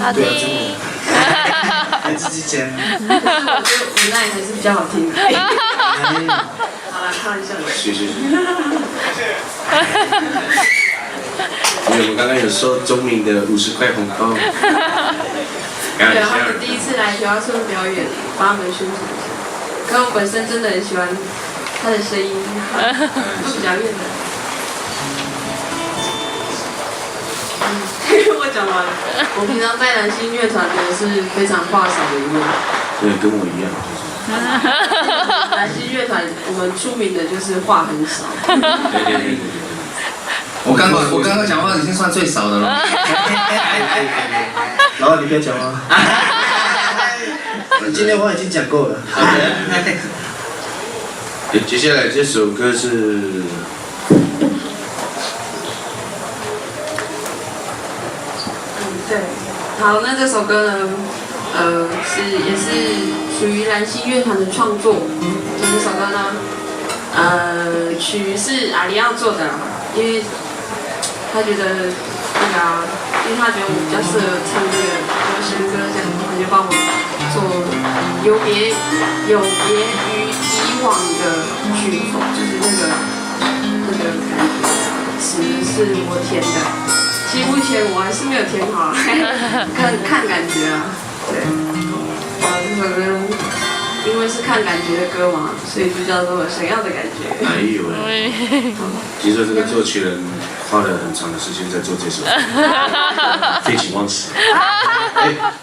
好听。还自己剪。我觉得无奈还是比较好听的。好了，开玩笑的。谢谢。因为我们刚刚有收钟明的50块红包。对，他们第一次来学校村表演，帮他们宣传一下。可我本身真的很喜欢他的声音，都比较远的。我讲完了。我平常在蓝星乐团呢是非常话少的一位。对，跟我一样。蓝星乐团我们出名的就是话很少。对。我刚刚讲话已经算最少的了。然后你不要讲话。你今天话已经讲够了。好的。接下来这首歌是。对，好，那这首歌呢，也是属于蓝星乐团的创作。这首歌呢，曲是阿里奥做的，因为他觉得因为他觉得我比较适合唱这个流行歌，这样他就帮我做有别于以往的曲风，就是那个感觉，词是我填的。其实目前我还是没有填好，看感觉啊，对。这首歌因为是看感觉的歌嘛，所以就叫做《想要的感觉》。哎呦喂！听说这个作曲人花了很长的时间在做这首歌，废寝忘食。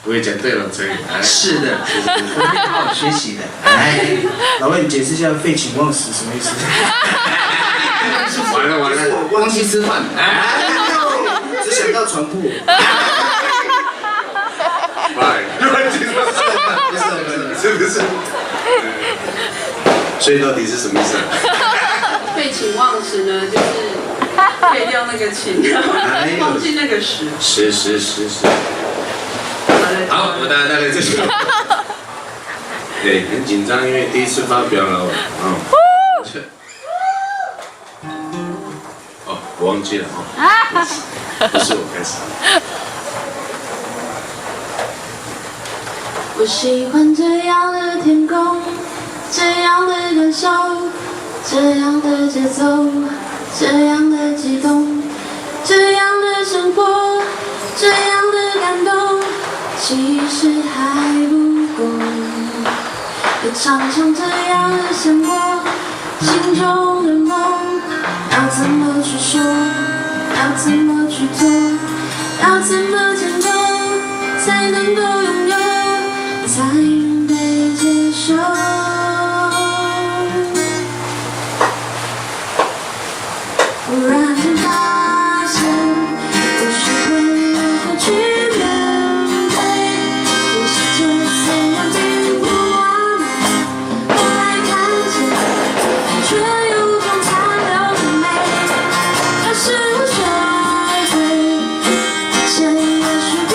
我也讲对了，所以是的，我会好好学习的。老魏，你解释一下废寝忘食什么意思？完了，忘记吃饭。只想到床铺。是不是？所以到底是什么意思？废寝忘食呢，就是废掉那个寝，忘记那个食。是。好，我大概这首。对，很紧张，因为第一次发表了。哦，我忘记了不是我开始。我喜欢这样的天空，这样的感受，这样的节奏，这样的激动，这样的生活，这样的感动，其实还不够。也常常这样的想过，心中的梦，要怎么去说，要怎么去做，要怎么牵动，才能够拥有。才能被接受。忽然间发现，我学会如何去面对，这世界虽然并不完美，后来看见，却有种残留的美。这是我学会，这些也许对。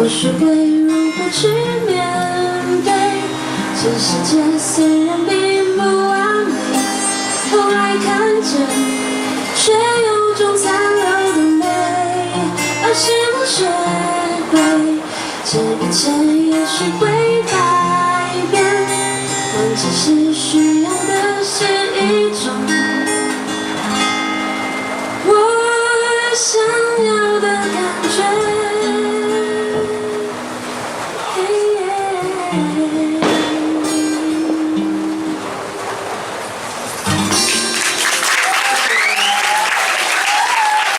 或许会如何去面对？这世界虽然比